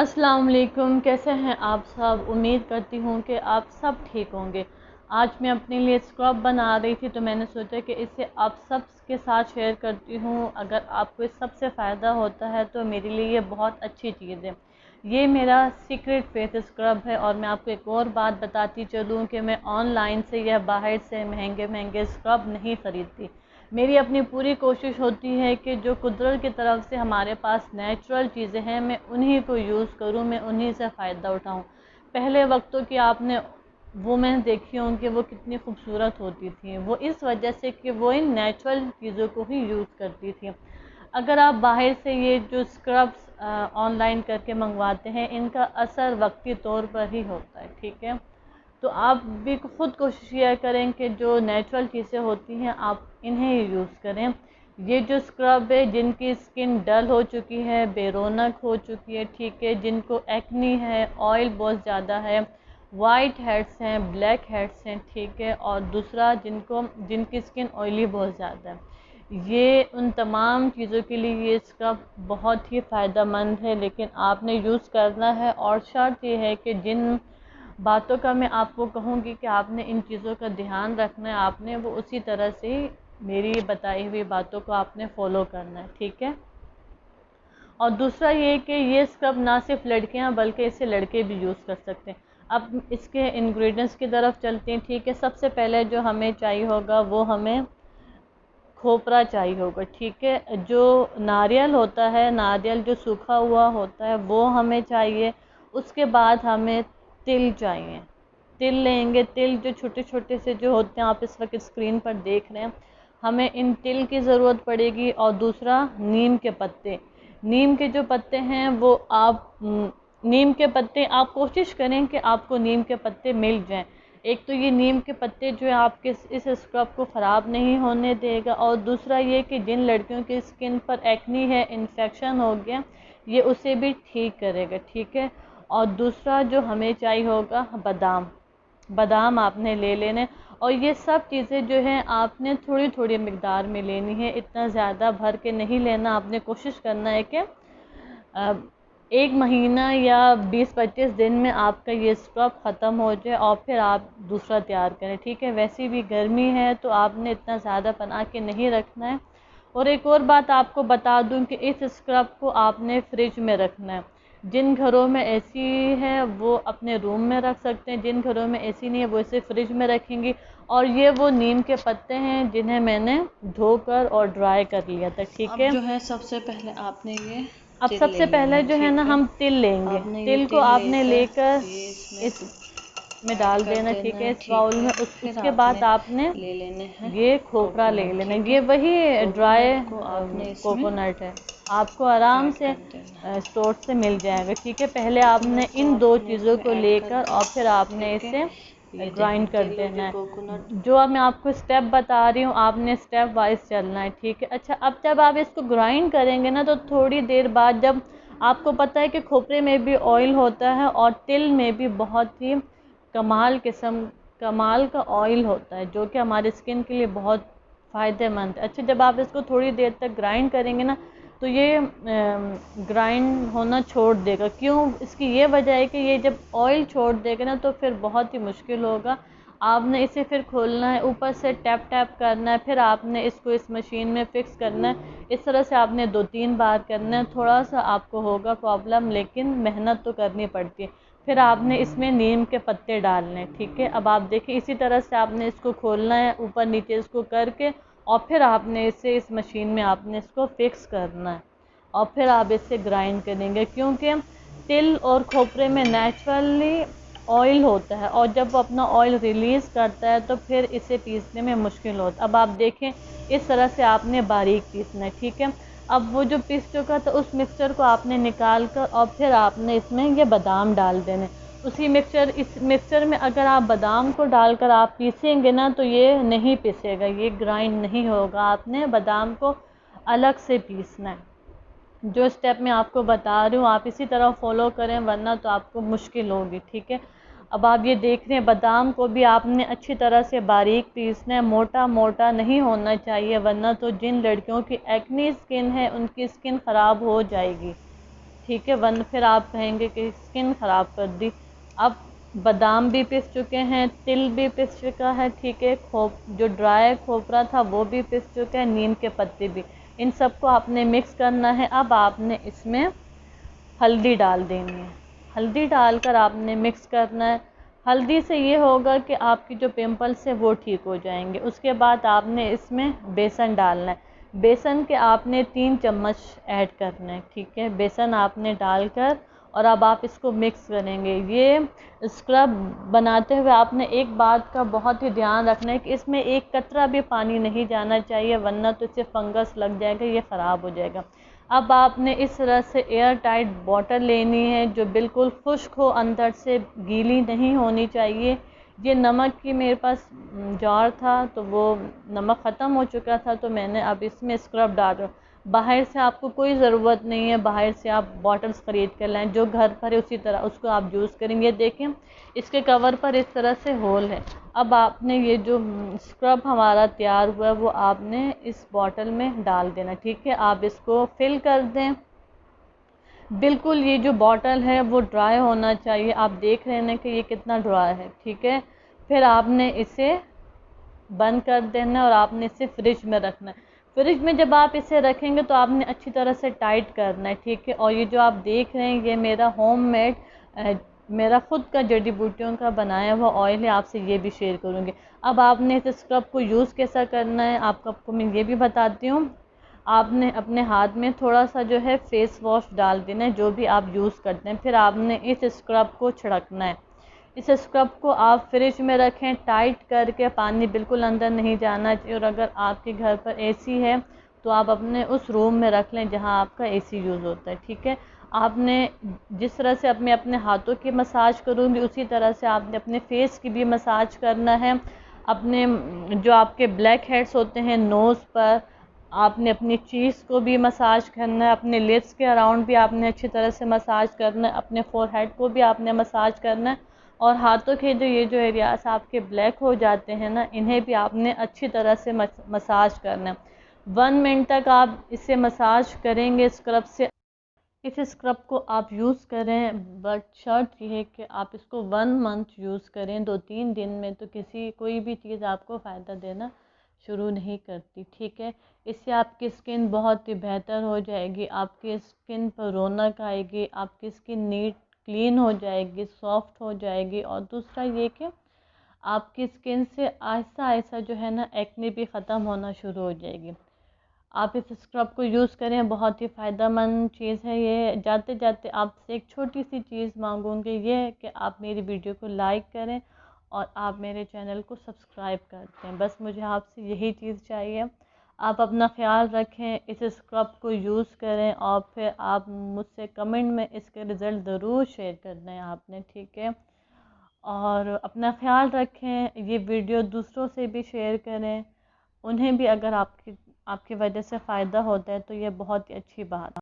अस्सलाम वालेकुम। कैसे हैं आप सब? उम्मीद करती हूँ कि आप सब ठीक होंगे। आज मैं अपने लिए स्क्रब बना रही थी तो मैंने सोचा कि इसे आप सब के साथ शेयर करती हूँ। अगर आपको इस सबसे फ़ायदा होता है तो मेरे लिए ये बहुत अच्छी चीज़ है। ये मेरा सीक्रेट फेस स्क्रब है। और मैं आपको एक और बात बताती चलूँ कि मैं ऑनलाइन से या बाहर से महंगे महंगे स्क्रब नहीं ख़रीदती। मेरी अपनी पूरी कोशिश होती है कि जो कुदरत की तरफ से हमारे पास नेचुरल चीज़ें हैं मैं उन्हीं को यूज़ करूं, मैं उन्हीं से फ़ायदा उठाऊं। पहले वक्तों की आपने वुमेन देखी होंगी, वो कितनी खूबसूरत होती थी, वो इस वजह से कि वो इन नेचुरल चीज़ों को ही यूज़ करती थी। अगर आप बाहर से ये जो स्क्रब्स ऑनलाइन करके मंगवाते हैं, इनका असर वक्ती तौर पर ही होता है, ठीक है। तो आप भी खुद कोशिश किया करें कि जो नेचुरल चीज़ें होती हैं आप इन्हें ही यूज़ करें। ये जो स्क्रब है, जिनकी स्किन डल हो चुकी है, बेरौनक हो चुकी है, ठीक है, जिनको एक्नी है, ऑयल बहुत ज़्यादा है, वाइट हेड्स हैं, ब्लैक हेड्स हैं, ठीक है, और दूसरा जिनकी स्किन ऑयली बहुत ज़्यादा है, ये उन तमाम चीज़ों के लिए ये स्क्रब बहुत ही फ़ायदेमंद है। लेकिन आपने यूज़ करना है और शर्त ये है कि जिन बातों का मैं आपको कहूँगी कि आपने इन चीज़ों का ध्यान रखना है, आपने वो उसी तरह से मेरी बताई हुई बातों को आपने फॉलो करना है, ठीक है। और दूसरा ये कि ये स्क्रब ना सिर्फ लड़कियां बल्कि इसे लड़के भी यूज़ कर सकते हैं। अब इसके इंग्रेडिएंट्स की तरफ चलते हैं, ठीक है। सबसे पहले जो हमें चाहिए होगा वो हमें खोपरा चाहिए होगा, ठीक है। जो नारियल होता है, नारियल जो सूखा हुआ होता है वो हमें चाहिए। उसके बाद हमें तिल चाहिए, तिल लेंगे। तिल जो छोटे छोटे से जो होते हैं, आप इस वक्त स्क्रीन पर देख रहे हैं, हमें इन तिल की ज़रूरत पड़ेगी। और दूसरा नीम के पत्ते, नीम के जो पत्ते हैं वो नीम के पत्ते आप कोशिश करें कि आपको नीम के पत्ते मिल जाएं। एक तो ये नीम के पत्ते जो है आपके इस स्क्रब को ख़राब नहीं होने देगा, और दूसरा ये कि जिन लड़कियों की स्किन पर एक्नी है, इन्फेक्शन हो गया, ये उसे भी ठीक करेगा, ठीक है। और दूसरा जो हमें चाहिए होगा बादाम, बादाम आपने ले लेने। और ये सब चीज़ें जो हैं आपने थोड़ी थोड़ी मिकदार में लेनी है, इतना ज़्यादा भर के नहीं लेना। आपने कोशिश करना है कि एक महीना या 20-25 दिन में आपका ये स्क्रब ख़त्म हो जाए और फिर आप दूसरा तैयार करें, ठीक है। वैसे भी गर्मी है तो आपने इतना ज़्यादा बना के नहीं रखना है। और एक और बात आपको बता दूं कि इस स्क्रब को आपने फ्रिज में रखना है। जिन घरों में एसी है वो अपने रूम में रख सकते हैं, जिन घरों में एसी नहीं है वो इसे फ्रिज में रखेंगी। और ये वो नीम के पत्ते हैं जिन्हें मैंने धोकर और ड्राई कर लिया था, ठीक अब है। जो है सबसे पहले आपने ये अब तिल ले सबसे लेना पहले है, जो है ना ठीक है। हम तिल लेंगे। आपने ये तिल को तिल आपने लेकर लेकर ये इस में इसमें ऐड डाल कर देना, ठीक देना है, है, इस ठीक बाउल में। है। फिर उसके बाद आपने आपने ले लेने हैं ये खोपरा ले कोकोनट, लेना। ठीक ये है। वही ड्राई कोकोनट को आपने इसमें कोकोनट है, आपको आराम ऐड से कर देना है। स्टोर से मिल जाएगा, ठीक है। पहले आपने कोकोनट को इन दो आपने चीज़ों इसमें को ऐड कर लेकर और फिर देना है, आपने ठीक है। इसे ये देखें ग्राइंड कर तिल और ये देना है। कोकोनट। जो अब मैं आपको स्टेप बता रही हूँ आपने स्टेप वाइज चलना है, ठीक है। अच्छा, अब जब आप इसको ग्राइंड करेंगे ना तो थोड़ी देर बाद, जब आपको पता है कि खोपरे में भी ऑयल होता है और तिल में भी बहुत ही कमाल का ऑयल होता है जो कि हमारी स्किन के लिए बहुत फ़ायदेमंद है। अच्छा, जब आप इसको थोड़ी देर तक ग्राइंड करेंगे ना तो ये ग्राइंड होना छोड़ देगा। क्यों? इसकी ये वजह है कि ये जब ऑयल छोड़ देगा ना तो फिर बहुत ही मुश्किल होगा। आपने इसे फिर खोलना है, ऊपर से टैप टैप करना है, फिर आपने इसको इस मशीन में फ़िक्स करना है। इस तरह से आपने 2-3 बार करना है। थोड़ा सा आपको होगा प्रॉब्लम, लेकिन मेहनत तो करनी पड़ती है। फिर आपने इसमें नीम के पत्ते डालने हैं, ठीक है। अब आप देखिए इसी तरह से आपने इसको खोलना है, ऊपर नीचे इसको करके, और फिर आपने इसे इस मशीन में आपने इसको फिक्स करना है और फिर आप इसे ग्राइंड करेंगे। क्योंकि तिल और खोपरे में नेचुरली ऑयल होता है और जब वो अपना ऑयल रिलीज़ करता है तो फिर इसे पीसने में मुश्किल होता है। अब आप देखें इस तरह से आपने बारीक पीसना है, ठीक है। अब वो जो पीस चुका था उस मिक्सचर को आपने निकाल कर और फिर आपने इसमें ये बादाम डाल देने। इस मिक्सचर में अगर आप बादाम को डालकर आप पीसेंगे ना तो ये नहीं पिसेगा, ये ग्राइंड नहीं होगा। आपने बादाम को अलग से पीसना है। जो स्टेप मैं आपको बता रही हूँ आप इसी तरह फॉलो करें, वरना तो आपको मुश्किल होगी, ठीक है। अब आप ये देख रहे हैं बादाम को भी आपने अच्छी तरह से बारीक पीसना है, मोटा मोटा नहीं होना चाहिए, वरना तो जिन लड़कियों की एक्नी स्किन है उनकी स्किन ख़राब हो जाएगी। ठीक है, वरना फिर आप कहेंगे कि स्किन ख़राब कर दी। अब बादाम भी पिस चुके हैं, तिल भी पिस चुका है, ठीक है, जो ड्राई खोपरा था वो भी पिस चुका है, नीम के पत्ते भी। इन सबको आपने मिक्स करना है। अब आपने इसमें हल्दी डाल देनी है। हल्दी डालकर आपने मिक्स करना है। हल्दी से ये होगा कि आपकी जो पिंपल्स है वो ठीक हो जाएंगे। उसके बाद आपने इसमें बेसन डालना है। बेसन के आपने 3 चम्मच ऐड करना है, ठीक है। बेसन आपने डालकर और अब आप इसको मिक्स करेंगे। ये स्क्रब बनाते हुए आपने एक बात का बहुत ही ध्यान रखना है कि इसमें एक कतरा भी पानी नहीं जाना चाहिए, वरना तो इससे फंगस लग जाएगा, ये ख़राब हो जाएगा। अब आपने इस तरह से एयर टाइट बॉटल लेनी है जो बिल्कुल खुश्क हो, अंदर से गीली नहीं होनी चाहिए। ये नमक की मेरे पास जार था तो वो नमक ख़त्म हो चुका था, तो मैंने अब इसमें स्क्रब डाल रहा हूँ। बाहर से आपको कोई ज़रूरत नहीं है, बाहर से आप बॉटल्स ख़रीद कर लाएं, जो घर पर है उसी तरह उसको आप यूज़ करेंगे। देखें इसके कवर पर इस तरह से होल है। अब आपने ये जो स्क्रब हमारा तैयार हुआ है वो आपने इस बॉटल में डाल देना, ठीक है। आप इसको फिल कर दें। बिल्कुल ये जो बॉटल है वो ड्राई होना चाहिए। आप देख रहे हैं कि ये कितना ड्राई है, ठीक है। फिर आपने इसे बंद कर देना है और आपने इसे फ्रिज में रखना है। फ्रिज में जब आप इसे रखेंगे तो आपने अच्छी तरह से टाइट करना है, ठीक है। और ये जो आप देख रहे हैं ये मेरा होममेड मेरा ख़ुद का जड़ी बूटियों का बनाया हुआ ऑयल है, आपसे ये भी शेयर करूँगी। अब आपने इस स्क्रब को यूज़ कैसा करना है आपको मैं ये भी बताती हूँ। आपने अपने हाथ में थोड़ा सा जो है फेस वॉश डाल देना है, जो भी आप यूज़ करते हैं। फिर आपने इस स्क्रब को छिड़कना है। इस स्क्रब को आप फ्रिज में रखें टाइट करके, पानी बिल्कुल अंदर नहीं जाना चाहिए। और अगर आपके घर पर एसी है तो आप अपने उस रूम में रख लें जहां आपका एसी यूज़ होता है, ठीक है। आपने जिस तरह से मैं अपने हाथों की मसाज करूँगी उसी तरह से आपने अपने फेस की भी मसाज करना है। अपने जो आपके ब्लैक हेड्स होते हैं नोज़ पर, आपने अपनी चीज़ को भी मसाज करना है। अपने लिप्स के अराउंड भी आपने अच्छी तरह से मसाज करना है। अपने फोरहेड को भी आपने मसाज करना है। और हाथों के जो एरियाज आपके ब्लैक हो जाते हैं ना, इन्हें भी आपने अच्छी तरह से मसाज करना है। 1 मिनट तक आप इसे मसाज करेंगे स्क्रब से। इस स्क्रब को आप यूज़ करें, बट शर्त यह है कि आप इसको 1 मंथ यूज़ करें। 2-3 दिन में तो कोई भी चीज़ आपको फ़ायदा देना शुरू नहीं करती, ठीक है। इससे आपकी स्किन बहुत ही बेहतर हो जाएगी, आपकी स्किन पर रौनक आएगी, आपकी स्किन नीट क्लीन हो जाएगी, सॉफ्ट हो जाएगी। और दूसरा ये कि आपकी स्किन से आहिस्ता आहिस्ता जो है ना एक्ने भी ख़त्म होना शुरू हो जाएगी। आप इस स्क्रब को यूज़ करें, बहुत ही फ़ायदेमंद चीज़ है ये। जाते जाते आपसे एक छोटी सी चीज़ मांगूंगी, ये है कि आप मेरी वीडियो को लाइक करें और आप मेरे चैनल को सब्सक्राइब कर दें। बस मुझे आपसे यही चीज़ चाहिए। आप अपना ख्याल रखें, इस स्क्रब को यूज़ करें और फिर आप मुझसे कमेंट में इसके रिज़ल्ट ज़रूर शेयर करना है आपने, ठीक है। और अपना ख्याल रखें, ये वीडियो दूसरों से भी शेयर करें, उन्हें भी अगर आपकी वजह से फ़ायदा होता है तो ये बहुत ही अच्छी बात है।